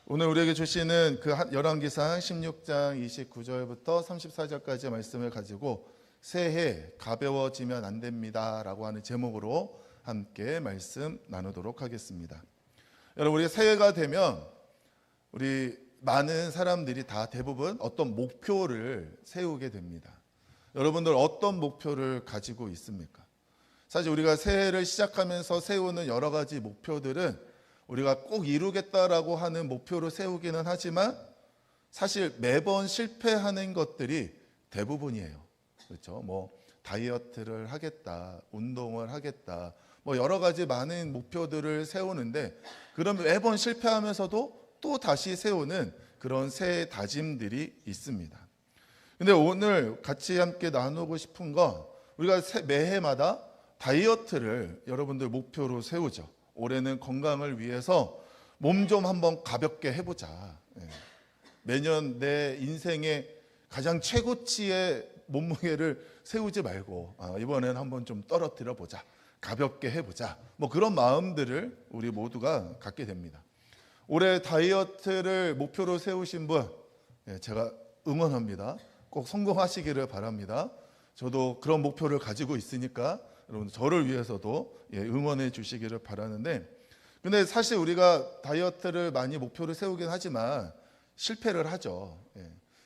오늘 우리에게 주시는 그 열왕기상 16장 29절부터 34절까지의 말씀을 가지고 새해 가벼워지면 안 됩니다 라고 하는 제목으로 함께 말씀 나누도록 하겠습니다. 여러분, 우리 새해가 되면 우리 많은 사람들이 다 대부분 어떤 목표를 세우게 됩니다. 여러분들 어떤 목표를 가지고 있습니까? 사실 우리가 새해를 시작하면서 세우는 여러 가지 목표들은 우리가 꼭 이루겠다라고 하는 목표를 세우기는 하지만 사실 매번 실패하는 것들이 대부분이에요. 그렇죠? 뭐 다이어트를 하겠다, 운동을 하겠다, 뭐 여러 가지 많은 목표들을 세우는데 그럼 매번 실패하면서도 또 다시 세우는 그런 새해 다짐들이 있습니다. 근데 오늘 같이 함께 나누고 싶은 건 우리가 매해마다 다이어트를 여러분들 목표로 세우죠. 올해는 건강을 위해서 몸 좀 한번 가볍게 해보자. 매년 내 인생의 가장 최고치의 몸무게를 세우지 말고 이번엔 한번 좀 떨어뜨려 보자. 가볍게 해보자. 뭐 그런 마음들을 우리 모두가 갖게 됩니다. 올해 다이어트를 목표로 세우신 분 제가 응원합니다. 꼭 성공하시기를 바랍니다. 저도 그런 목표를 가지고 있으니까 여러분 저를 위해서도 응원해 주시기를 바라는데, 근데 사실 우리가 다이어트를 많이 목표를 세우긴 하지만 실패를 하죠.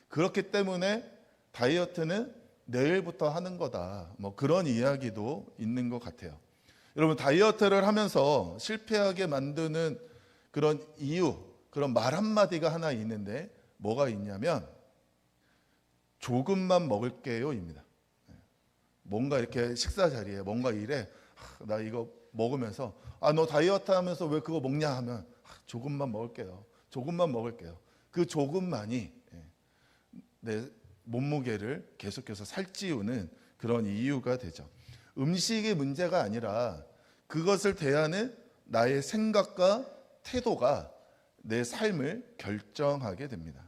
그렇기 때문에 다이어트는 내일부터 하는 거다, 뭐 그런 이야기도 있는 것 같아요. 여러분, 다이어트를 하면서 실패하게 만드는 그런 이유, 그런 말 한마디가 하나 있는데 뭐가 있냐면 조금만 먹을게요입니다. 뭔가 이렇게 식사 자리에 뭔가 이래, 나 이거 먹으면서 너 다이어트 하면서 왜 그거 먹냐 하면 조금만 먹을게요. 조금만 먹을게요. 그 조금만이 내 몸무게를 계속해서 살찌우는 그런 이유가 되죠. 음식이 문제가 아니라 그것을 대하는 나의 생각과 태도가 내 삶을 결정하게 됩니다.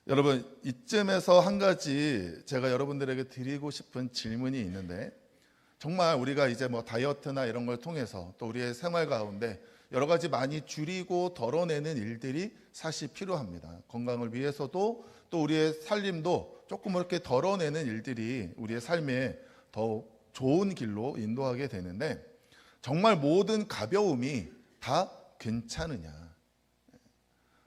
여러분, 이쯤에서 한 가지 제가 여러분들에게 드리고 싶은 질문이 있는데, 정말 우리가 이제 뭐 다이어트나 이런 걸 통해서 또 우리의 생활 가운데 여러 가지 많이 줄이고 덜어내는 일들이 사실 필요합니다. 건강을 위해서도 또 우리의 살림도 조금 이렇게 덜어내는 일들이 우리의 삶에 더 좋은 길로 인도하게 되는데, 정말 모든 가벼움이 다 괜찮으냐?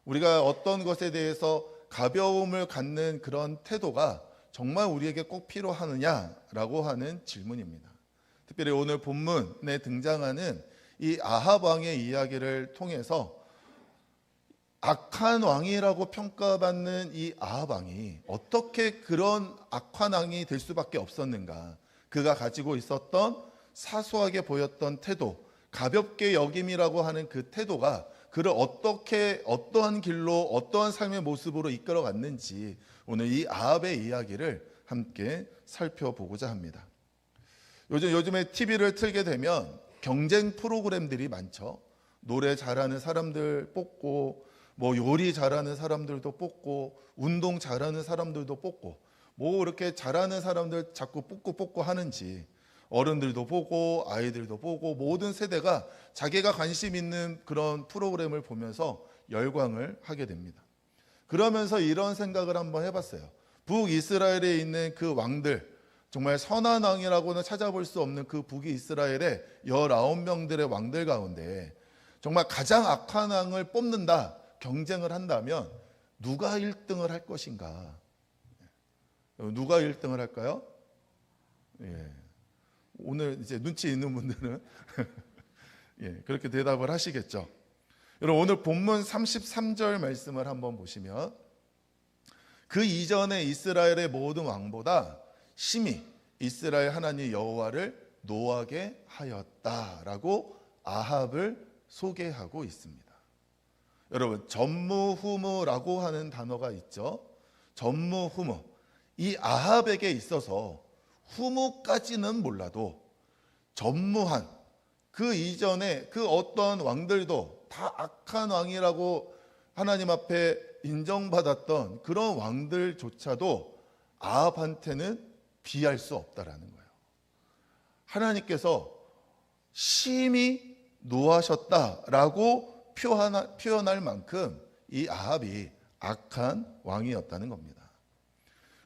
우리가 어떤 것에 대해서 가벼움을 갖는 그런 태도가 정말 우리에게 꼭 필요하느냐라고 하는 질문입니다. 특별히 오늘 본문에 등장하는 이 아합 왕의 이야기를 통해서 악한 왕이라고 평가받는 이 아합 왕이 어떻게 그런 악한 왕이 될 수밖에 없었는가? 그가 가지고 있었던 사소하게 보였던 태도, 가볍게 여김이라고 하는 그 태도가 그를 어떻게 어떠한 길로 어떠한 삶의 모습으로 이끌어갔는지 오늘 이 아합의 이야기를 함께 살펴보고자 합니다. 요즘에 TV를 틀게 되면 경쟁 프로그램들이 많죠. 노래 잘하는 사람들 뽑고, 뭐 요리 잘하는 사람들도 뽑고, 운동 잘하는 사람들도 뽑고, 뭐 이렇게 잘하는 사람들 자꾸 뽑고 하는지 어른들도 보고 아이들도 보고 모든 세대가 자기가 관심 있는 그런 프로그램을 보면서 열광을 하게 됩니다. 그러면서 이런 생각을 한번 해봤어요. 북이스라엘에 있는 그 왕들, 정말 선한 왕이라고는 찾아볼 수 없는 그 북이스라엘의 19명들의 왕들 가운데 정말 가장 악한 왕을 뽑는다, 경쟁을 한다면 누가 1등을 할 것인가? 누가 1등을 할까요? 오늘 이제 눈치 있는 분들은 그렇게 대답을 하시겠죠. 여러분, 오늘 본문 33절 말씀을 한번 보시면 그 이전의 이스라엘의 모든 왕보다 심히 이스라엘 하나님 여호와를 노하게 하였다라고 아합을 소개하고 있습니다. 여러분, 전무후무라고 하는 단어가 있죠. 전무후무. 이 아합에게 있어서 후무까지는 몰라도 전무한, 그 이전에 그 어떤 왕들도 다 악한 왕이라고 하나님 앞에 인정받았던 그런 왕들조차도 아합한테는 비할 수 없다라는 거예요. 하나님께서 심히 노하셨다라고 표현할 만큼 이 아합이 악한 왕이었다는 겁니다.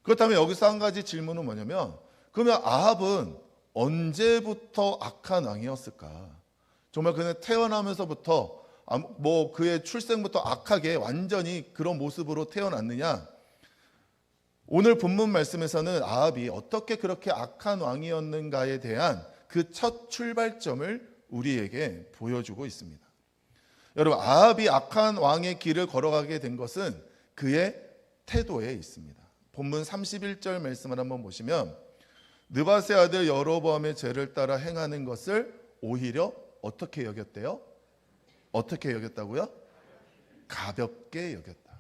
그렇다면 여기서 한 가지 질문은 뭐냐면, 그러면 아합은 언제부터 악한 왕이었을까? 정말 그는 태어나면서부터 뭐 그의 출생부터 악하게 완전히 그런 모습으로 태어났느냐? 오늘 본문 말씀에서는 아합이 어떻게 그렇게 악한 왕이었는가에 대한 그 첫 출발점을 우리에게 보여주고 있습니다. 여러분, 아합이 악한 왕의 길을 걸어가게 된 것은 그의 태도에 있습니다. 본문 31절 말씀을 한번 보시면, 느밧의 아들 여로보암의 죄를 따라 행하는 것을 오히려 어떻게 여겼대요? 어떻게 여겼다고요? 가볍게 여겼다.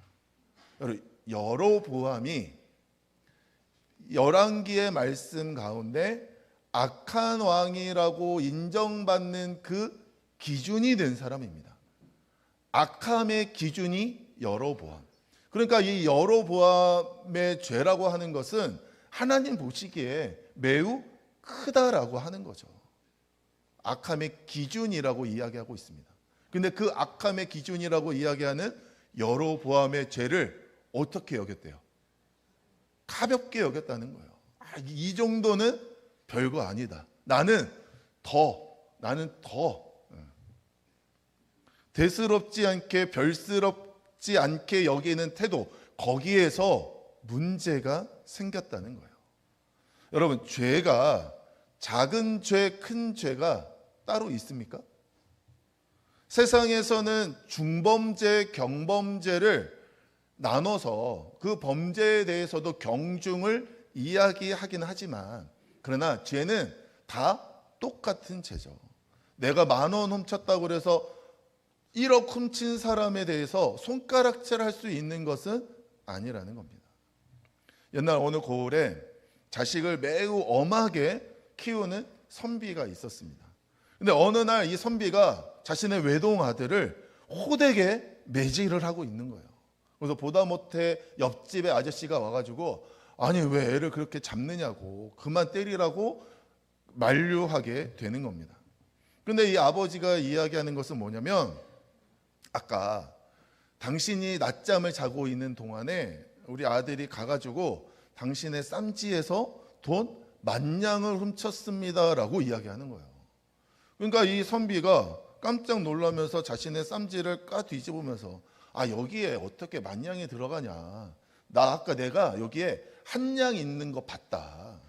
여러분, 여로보암이 열왕기의 말씀 가운데 악한 왕이라고 인정받는 그 기준이 된 사람입니다. 악함의 기준이 여로보암. 그러니까 이 여로보암의 죄라고 하는 것은 하나님 보시기에 매우 크다라고 하는 거죠. 악함의 기준이라고 이야기하고 있습니다. 근데 그 악함의 기준이라고 이야기하는 여로보암의 죄를 어떻게 여겼대요? 가볍게 여겼다는 거예요. 이 정도는 별거 아니다. 나는 더 대수롭지 않게 별스럽지 않게 여기는 태도, 거기에서 문제가 생겼다는 거예요. 여러분, 죄가 작은 죄, 큰 죄가 따로 있습니까? 세상에서는 중범죄, 경범죄를 나눠서 그 범죄에 대해서도 경중을 이야기하긴 하지만, 그러나 죄는 다 똑같은 죄죠. 내가 10,000원 훔쳤다고 해서 1억 훔친 사람에 대해서 손가락질할 수 있는 것은 아니라는 겁니다. 옛날 어느 고을에 자식을 매우 엄하게 키우는 선비가 있었습니다. 근데 어느 날 이 선비가 자신의 외동 아들을 호되게 매질을 하고 있는 거예요. 그래서 보다 못해 옆집의 아저씨가 와가지고, 아니 왜 애를 그렇게 잡느냐고, 그만 때리라고 만류하게 되는 겁니다. 근데 이 아버지가 이야기하는 것은 뭐냐면, 아까 당신이 낮잠을 자고 있는 동안에 우리 아들이 가가지고 당신의 쌈지에서 돈 10,000냥을 훔쳤습니다라고 이야기하는 거예요. 그러니까 이 선비가 깜짝 놀라면서 자신의 쌈지를 까 뒤집으면서, 여기에 어떻게 10,000냥이 들어가냐, 나 아까 내가 여기에 1냥 있는 거 봤다,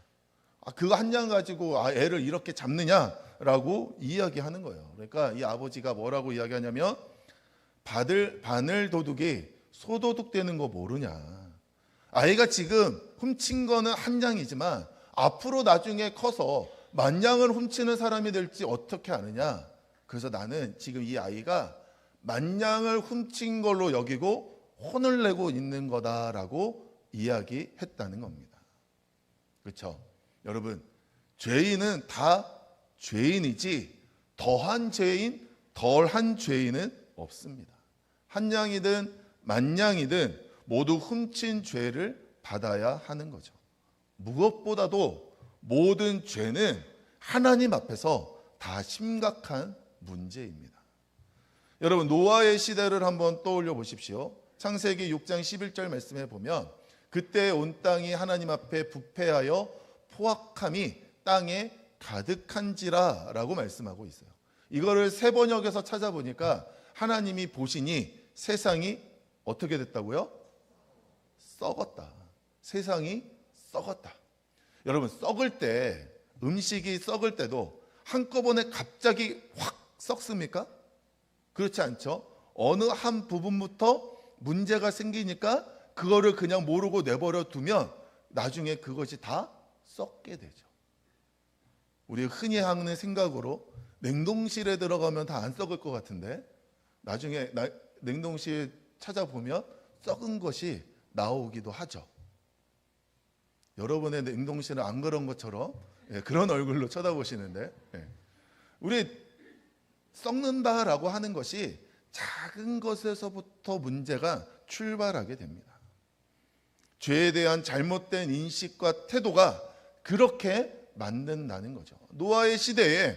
그거 1냥 가지고 애를 이렇게 잡느냐라고 이야기하는 거예요. 그러니까 이 아버지가 뭐라고 이야기하냐면, 바늘 도둑이 소도둑 되는 거 모르냐, 아이가 지금 훔친 거는 1냥이지만 앞으로 나중에 커서 10,000냥을 훔치는 사람이 될지 어떻게 아느냐, 그래서 나는 지금 이 아이가 10,000냥을 훔친 걸로 여기고 혼을 내고 있는 거다라고 이야기했다는 겁니다. 그렇죠? 여러분, 죄인은 다 죄인이지 더한 죄인, 덜한 죄인은 없습니다. 1냥이든 10,000냥이든 모두 훔친 죄를 받아야 하는 거죠. 무엇보다도 모든 죄는 하나님 앞에서 다 심각한 문제입니다. 여러분, 노아의 시대를 한번 떠올려 보십시오. 창세기 6장 11절 말씀에 보면, 그때 온 땅이 하나님 앞에 부패하여 포악함이 땅에 가득한지라 라고 말씀하고 있어요. 이거를 세번역에서 찾아보니까 하나님이 보시니 세상이 어떻게 됐다고요? 썩었다. 세상이 썩었다. 여러분, 썩을 때, 음식이 썩을 때도 한꺼번에 갑자기 확 썩습니까? 그렇지 않죠. 어느 한 부분부터 문제가 생기니까 그거를 그냥 모르고 내버려 두면 나중에 그것이 다 썩게 되죠. 우리 흔히 하는 생각으로 냉동실에 들어가면 다 안 썩을 것 같은데, 나중에 냉동실 찾아보면 썩은 것이 나오기도 하죠. 여러분의 냉동실은 안 그런 것처럼 그런 얼굴로 쳐다보시는데, 우리 썩는다라고 하는 것이 작은 것에서부터 문제가 출발하게 됩니다. 죄에 대한 잘못된 인식과 태도가 그렇게 만든다는 거죠. 노아의 시대에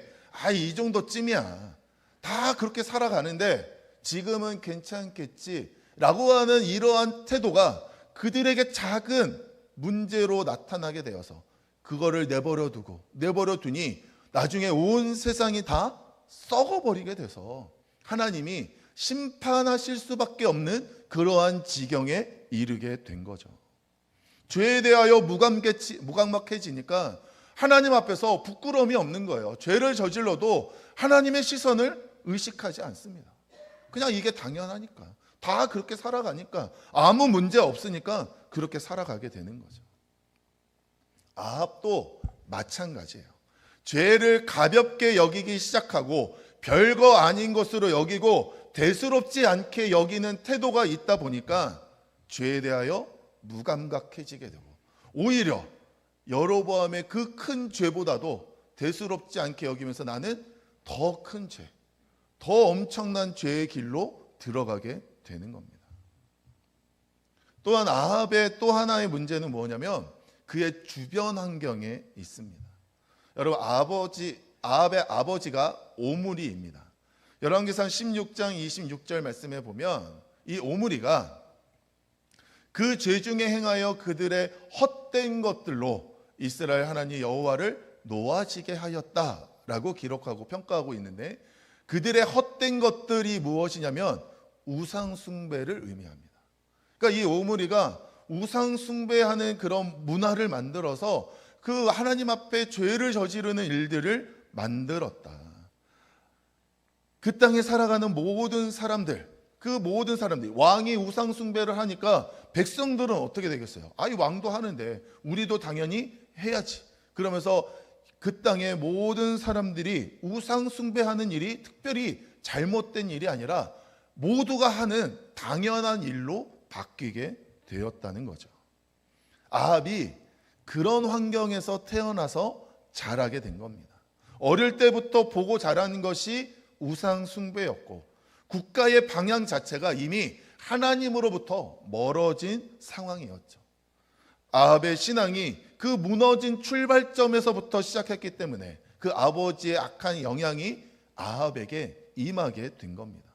이 정도쯤이야, 다 그렇게 살아가는데 지금은 괜찮겠지라고 하는 이러한 태도가 그들에게 작은 문제로 나타나게 되어서 그거를 내버려 두니 나중에 온 세상이 다 썩어버리게 돼서 하나님이 심판하실 수밖에 없는 그러한 지경에 이르게 된 거죠. 죄에 대하여 무감각해지니까 하나님 앞에서 부끄러움이 없는 거예요. 죄를 저질러도 하나님의 시선을 의식하지 않습니다. 그냥 이게 당연하니까, 다 그렇게 살아가니까, 아무 문제 없으니까 그렇게 살아가게 되는 거죠. 아합도 마찬가지예요. 죄를 가볍게 여기기 시작하고 별거 아닌 것으로 여기고 대수롭지 않게 여기는 태도가 있다 보니까 죄에 대하여 무감각해지게 되고, 오히려 여로보암의 그 큰 죄보다도 대수롭지 않게 여기면서 나는 더 큰 죄, 더 엄청난 죄의 길로 들어가게 되는 겁니다. 또한 아합의 또 하나의 문제는 뭐냐면 그의 주변 환경에 있습니다. 여러분, 아합의 아버지가 오므리입니다. 열왕기상 16장 26절 말씀에 보면 이 오므리가 그 죄 중에 행하여 그들의 헛된 것들로 이스라엘 하나님 여호와를 노하시게 하였다라고 기록하고 평가하고 있는데, 그들의 헛된 것들이 무엇이냐면 우상 숭배를 의미합니다. 그러니까 이 오므리가 우상 숭배하는 그런 문화를 만들어서 그 하나님 앞에 죄를 저지르는 일들을 만들었다. 그 땅에 살아가는 모든 사람들, 왕이 우상 숭배를 하니까 백성들은 어떻게 되겠어요? 이 왕도 하는데 우리도 당연히 해야지. 그러면서 그 땅의 모든 사람들이 우상 숭배하는 일이 특별히 잘못된 일이 아니라 모두가 하는 당연한 일로 바뀌게 되었다는 거죠. 아합이 그런 환경에서 태어나서 자라게 된 겁니다. 어릴 때부터 보고 자란 것이 우상 숭배였고, 국가의 방향 자체가 이미 하나님으로부터 멀어진 상황이었죠. 아합의 신앙이 그 무너진 출발점에서부터 시작했기 때문에 그 아버지의 악한 영향이 아합에게 임하게 된 겁니다.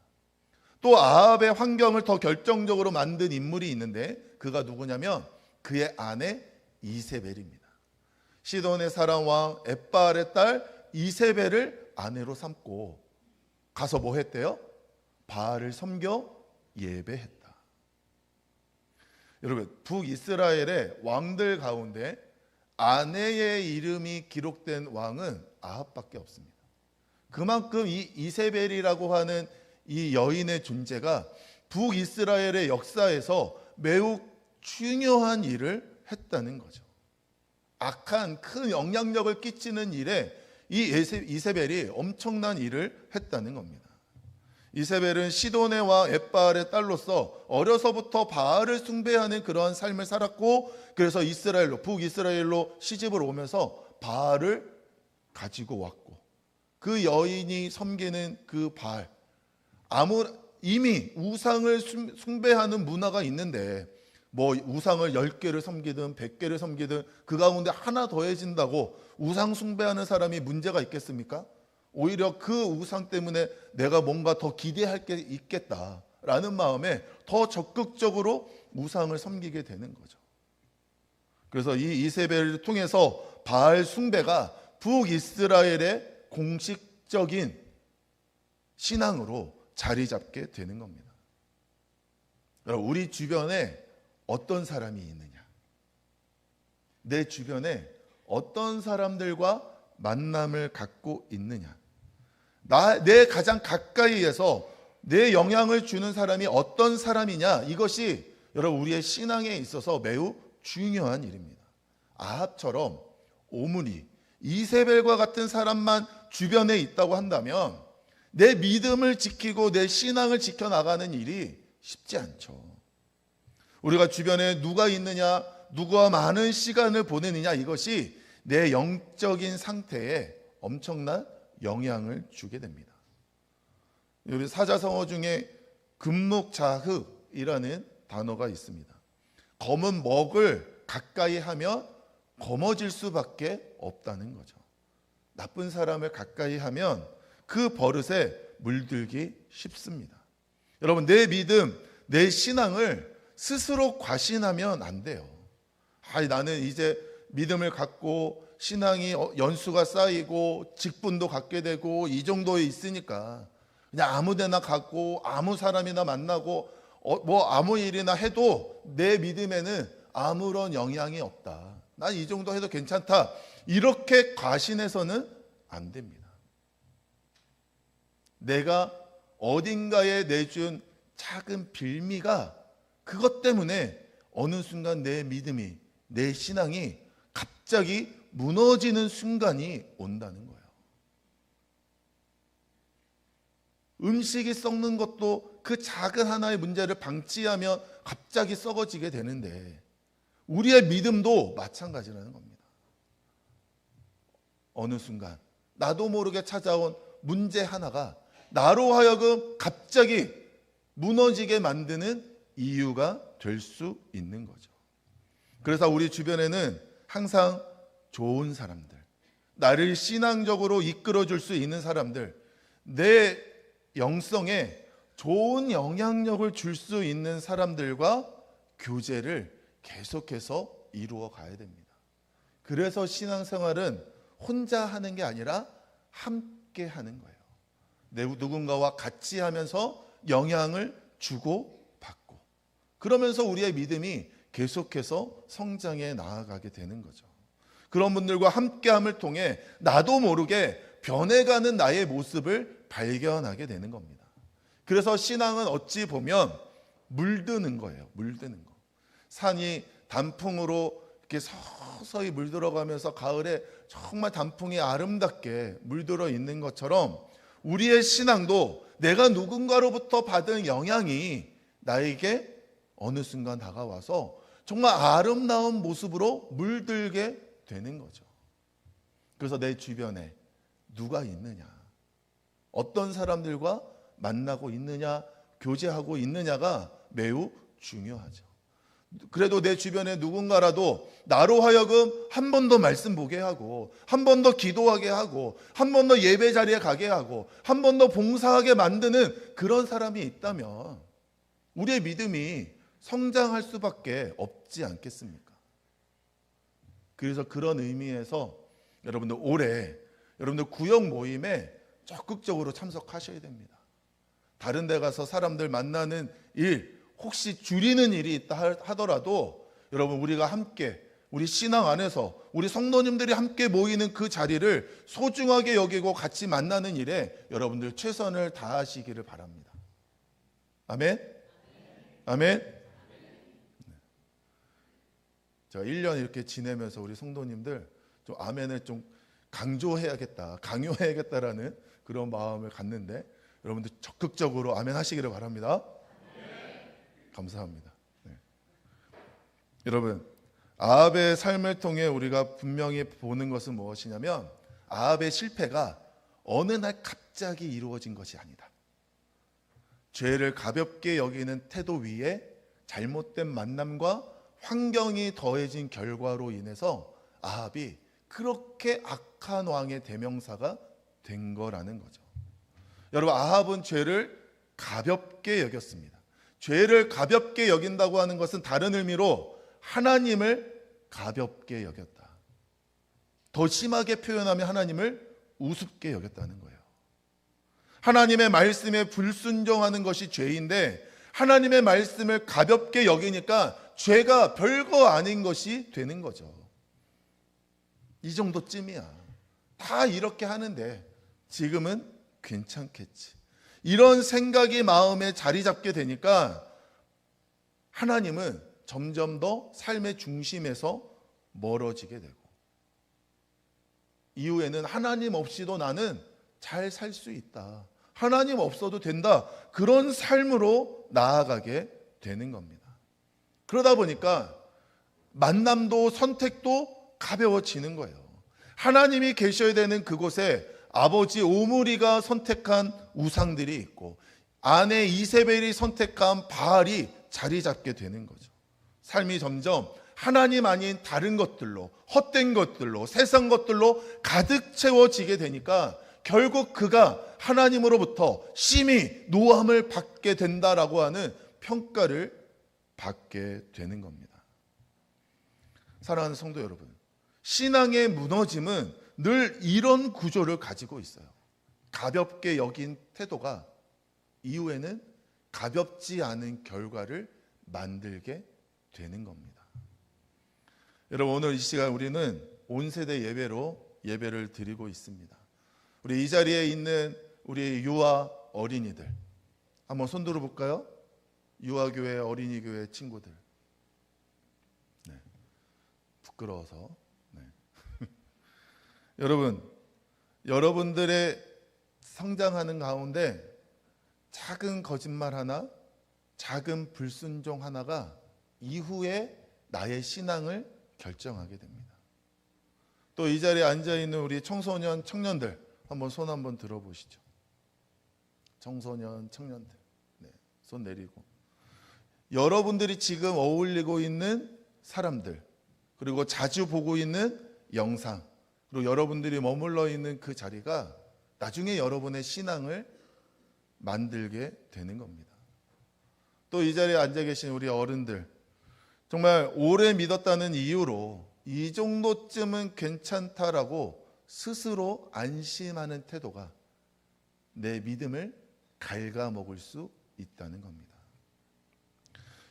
또 아합의 환경을 더 결정적으로 만든 인물이 있는데 그가 누구냐면 그의 아내 이세벨입니다. 시돈의 사람 왕 엣바알의 딸 이세벨을 아내로 삼고 가서 뭐 했대요? 바알을 섬겨 예배했다. 여러분, 북이스라엘의 왕들 가운데 아내의 이름이 기록된 왕은 아합밖에 없습니다. 그만큼 이 이세벨이라고 하는 이 여인의 존재가 북이스라엘의 역사에서 매우 중요한 일을 했다는 거죠. 악한 큰 영향력을 끼치는 일에 이 이세벨이 엄청난 일을 했다는 겁니다. 이세벨은 시돈의 왕 엣바알의 딸로서 어려서부터 바알을 숭배하는 그러한 삶을 살았고, 그래서 북이스라엘로 시집을 오면서 바알을 가지고 왔고, 그 여인이 섬기는 그 바알, 이미 우상을 숭배하는 문화가 있는데 뭐 우상을 10개를 섬기든 100개를 섬기든 그 가운데 하나 더해진다고 우상 숭배하는 사람이 문제가 있겠습니까? 오히려 그 우상 때문에 내가 뭔가 더 기대할 게 있겠다라는 마음에 더 적극적으로 우상을 섬기게 되는 거죠. 그래서 이 이세벨을 통해서 바알 숭배가 북이스라엘의 공식적인 신앙으로 자리 잡게 되는 겁니다. 우리 주변에 어떤 사람이 있느냐? 내 주변에 어떤 사람들과 만남을 갖고 있느냐? 내 가장 가까이에서 내 영향을 주는 사람이 어떤 사람이냐? 이것이 여러분 우리의 신앙에 있어서 매우 중요한 일입니다. 아합처럼 오므리, 이세벨과 같은 사람만 주변에 있다고 한다면 내 믿음을 지키고 내 신앙을 지켜나가는 일이 쉽지 않죠. 우리가 주변에 누가 있느냐, 누구와 많은 시간을 보내느냐, 이것이 내 영적인 상태에 엄청난 영향을 주게 됩니다. 우리 사자성어 중에 금묵자흑이라는 단어가 있습니다. 검은 먹을 가까이 하면 검어질 수밖에 없다는 거죠. 나쁜 사람을 가까이 하면 그 버릇에 물들기 쉽습니다. 여러분, 내 믿음, 내 신앙을 스스로 과신하면 안 돼요. 나는 이제 믿음을 갖고 신앙이 연수가 쌓이고 직분도 갖게 되고 이 정도에 있으니까 그냥 아무 데나 갖고 아무 사람이나 만나고 뭐 아무 일이나 해도 내 믿음에는 아무런 영향이 없다. 난 이 정도 해도 괜찮다. 이렇게 과신해서는 안 됩니다. 내가 어딘가에 내준 작은 빌미가 그것 때문에 어느 순간 내 믿음이, 내 신앙이 갑자기 무너지는 순간이 온다는 거예요. 음식이 썩는 것도 그 작은 하나의 문제를 방치하면 갑자기 썩어지게 되는데 우리의 믿음도 마찬가지라는 겁니다. 어느 순간 나도 모르게 찾아온 문제 하나가 나로 하여금 갑자기 무너지게 만드는 이유가 될 수 있는 거죠. 그래서 우리 주변에는 항상 좋은 사람들, 나를 신앙적으로 이끌어줄 수 있는 사람들, 내 영성에 좋은 영향력을 줄 수 있는 사람들과 교제를 계속해서 이루어 가야 됩니다. 그래서 신앙생활은 혼자 하는 게 아니라 함께 하는 거예요. 누군가와 같이 하면서 영향을 주고 받고, 그러면서 우리의 믿음이 계속해서 성장해 나아가게 되는 거죠. 그런 분들과 함께함을 통해 나도 모르게 변해가는 나의 모습을 발견하게 되는 겁니다. 그래서 신앙은 어찌 보면 물드는 거예요. 물드는 거. 산이 단풍으로 이렇게 서서히 물들어가면서 가을에 정말 단풍이 아름답게 물들어 있는 것처럼 우리의 신앙도 내가 누군가로부터 받은 영향이 나에게 어느 순간 다가와서 정말 아름다운 모습으로 물들게 되는 거죠. 그래서 내 주변에 누가 있느냐, 어떤 사람들과 만나고 있느냐, 교제하고 있느냐가 매우 중요하죠. 그래도 내 주변에 누군가라도 나로 하여금 한 번 더 말씀 보게 하고, 한 번 더 기도하게 하고, 한 번 더 예배 자리에 가게 하고, 한 번 더 봉사하게 만드는 그런 사람이 있다면 우리의 믿음이 성장할 수밖에 없지 않겠습니까? 그래서 그런 의미에서 여러분들 올해 여러분들 구역 모임에 적극적으로 참석하셔야 됩니다. 다른 데 가서 사람들 만나는 일, 혹시 줄이는 일이 있다 하더라도 여러분, 우리가 함께, 우리 신앙 안에서 우리 성도님들이 함께 모이는 그 자리를 소중하게 여기고 같이 만나는 일에 여러분들 최선을 다하시기를 바랍니다. 아멘? 아멘? 제가 1년 이렇게 지내면서 우리 성도님들 좀 아멘을 좀 강조해야겠다, 강요해야겠다라는 그런 마음을 갖는데 여러분들 적극적으로 아멘 하시기를 바랍니다. 감사합니다. 네. 여러분, 아합의 삶을 통해 우리가 분명히 보는 것은 무엇이냐면 아합의 실패가 어느 날 갑자기 이루어진 것이 아니다. 죄를 가볍게 여기는 태도 위에 잘못된 만남과 환경이 더해진 결과로 인해서 아합이 그렇게 악한 왕의 대명사가 된 거라는 거죠. 여러분, 아합은 죄를 가볍게 여겼습니다. 죄를 가볍게 여긴다고 하는 것은 다른 의미로 하나님을 가볍게 여겼다. 더 심하게 표현하면 하나님을 우습게 여겼다는 거예요. 하나님의 말씀에 불순종하는 것이 죄인데 하나님의 말씀을 가볍게 여기니까 죄가 별거 아닌 것이 되는 거죠. 이 정도쯤이야. 다 이렇게 하는데 지금은 괜찮겠지. 이런 생각이 마음에 자리 잡게 되니까 하나님은 점점 더 삶의 중심에서 멀어지게 되고, 이후에는 하나님 없이도 나는 잘 살 수 있다, 하나님 없어도 된다, 그런 삶으로 나아가게 되는 겁니다. 그러다 보니까 만남도 선택도 가벼워지는 거예요. 하나님이 계셔야 되는 그곳에 아버지 오므리가 선택한 우상들이 있고 아내 이세벨이 선택한 바알이 자리 잡게 되는 거죠. 삶이 점점 하나님 아닌 다른 것들로, 헛된 것들로, 세상 것들로 가득 채워지게 되니까 결국 그가 하나님으로부터 심히 노함을 받게 된다라고 하는 평가를 받게 되는 겁니다. 사랑하는 성도 여러분, 신앙의 무너짐은 늘 이런 구조를 가지고 있어요. 가볍게 여긴 태도가 이후에는 가볍지 않은 결과를 만들게 되는 겁니다. 여러분, 오늘 이 시간 우리는 온 세대 예배를 드리고 있습니다. 우리 이 자리에 있는 우리 유아 어린이들 한번 손 들어볼까요? 유아교회 어린이교회 친구들. 네. 부끄러워서. 네. 여러분들의 성장하는 가운데 작은 거짓말 하나, 작은 불순종 하나가 이후에 나의 신앙을 결정하게 됩니다. 또 이 자리에 앉아있는 우리 청소년, 청년들 한번 손 한번 들어보시죠. 청소년, 청년들. 네, 손 내리고. 여러분들이 지금 어울리고 있는 사람들, 그리고 자주 보고 있는 영상, 그리고 여러분들이 머물러 있는 그 자리가 나중에 여러분의 신앙을 만들게 되는 겁니다. 또 이 자리에 앉아 계신 우리 어른들, 정말 오래 믿었다는 이유로 이 정도쯤은 괜찮다라고 스스로 안심하는 태도가 내 믿음을 갉아먹을 수 있다는 겁니다.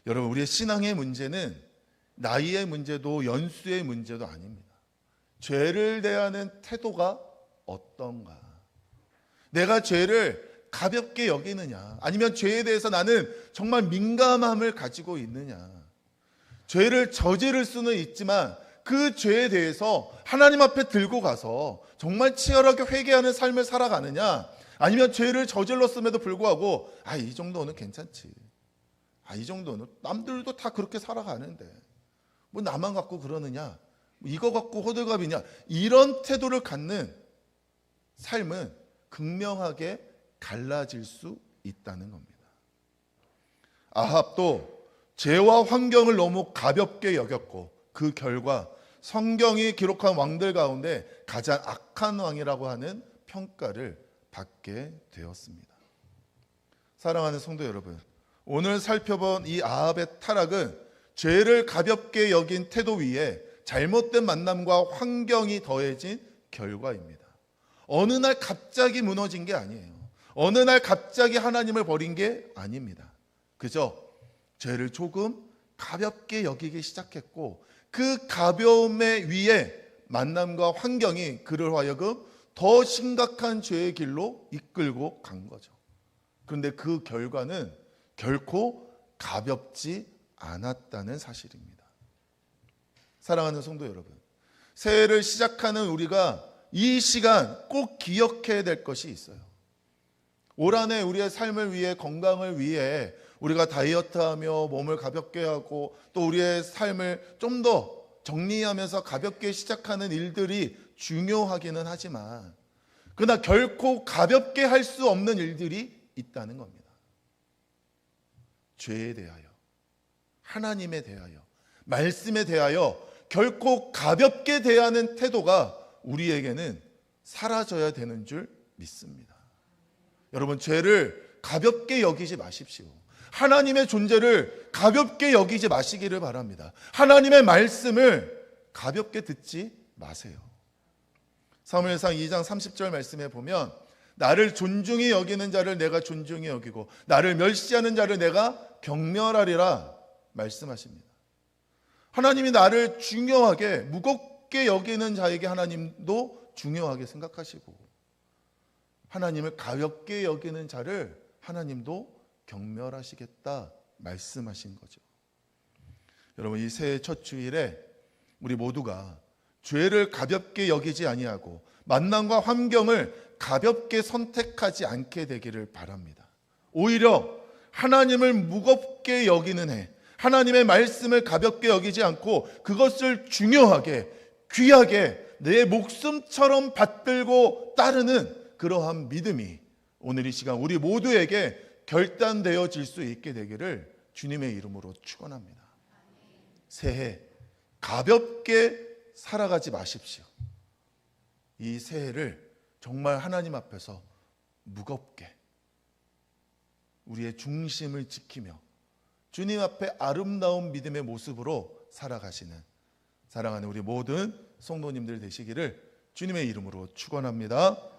여러분, 우리의 신앙의 문제는 나이의 문제도 연수의 문제도 아닙니다. 죄를 대하는 태도가 어떤가? 내가 죄를 가볍게 여기느냐, 아니면 죄에 대해서 나는 정말 민감함을 가지고 있느냐. 죄를 저지를 수는 있지만 그 죄에 대해서 하나님 앞에 들고 가서 정말 치열하게 회개하는 삶을 살아가느냐, 아니면 죄를 저질렀음에도 불구하고 이 정도는 괜찮지, 이 정도는 남들도 다 그렇게 살아가는데 뭐 나만 갖고 그러느냐, 이거 갖고 호들갑이냐, 이런 태도를 갖는 삶은 극명하게 갈라질 수 있다는 겁니다. 아합도 죄와 환경을 너무 가볍게 여겼고 그 결과 성경이 기록한 왕들 가운데 가장 악한 왕이라고 하는 평가를 받게 되었습니다. 사랑하는 성도 여러분, 오늘 살펴본 이 아합의 타락은 죄를 가볍게 여긴 태도 위에 잘못된 만남과 환경이 더해진 결과입니다. 어느 날 갑자기 무너진 게 아니에요. 어느 날 갑자기 하나님을 버린 게 아닙니다. 그저 죄를 조금 가볍게 여기기 시작했고 그 가벼움의 위에 만남과 환경이 그를 하여금 더 심각한 죄의 길로 이끌고 간 거죠. 그런데 그 결과는 결코 가볍지 않았다는 사실입니다. 사랑하는 성도 여러분, 새해를 시작하는 우리가 이 시간 꼭 기억해야 될 것이 있어요. 올 한해 우리의 삶을 위해, 건강을 위해 우리가 다이어트하며 몸을 가볍게 하고 또 우리의 삶을 좀 더 정리하면서 가볍게 시작하는 일들이 중요하기는 하지만 그러나 결코 가볍게 할 수 없는 일들이 있다는 겁니다. 죄에 대하여, 하나님에 대하여, 말씀에 대하여 결코 가볍게 대하는 태도가 우리에게는 사라져야 되는 줄 믿습니다. 여러분, 죄를 가볍게 여기지 마십시오. 하나님의 존재를 가볍게 여기지 마시기를 바랍니다. 하나님의 말씀을 가볍게 듣지 마세요. 사무엘상 2장 30절 말씀에 보면 나를 존중히 여기는 자를 내가 존중히 여기고 나를 멸시하는 자를 내가 경멸하리라 말씀하십니다. 하나님이 나를 중요하게, 무겁게 여기는 자에게 하나님도 중요하게 생각하시고 하나님을 가볍게 여기는 자를 하나님도 경멸하시겠다 말씀하신 거죠. 여러분, 이 새해 첫 주일에 우리 모두가 죄를 가볍게 여기지 아니하고 만남과 환경을 가볍게 선택하지 않게 되기를 바랍니다. 오히려 하나님을 무겁게 여기는 해, 하나님의 말씀을 가볍게 여기지 않고 그것을 중요하게, 귀하게 내 목숨처럼 받들고 따르는 그러한 믿음이 오늘 이 시간 우리 모두에게 결단되어질 수 있게 되기를 주님의 이름으로 축원합니다. 새해 가볍게 살아가지 마십시오. 이 새해를 정말 하나님 앞에서 무겁게 우리의 중심을 지키며 주님 앞에 아름다운 믿음의 모습으로 살아가시는 사랑하는 우리 모든 성도님들 되시기를 주님의 이름으로 축원합니다.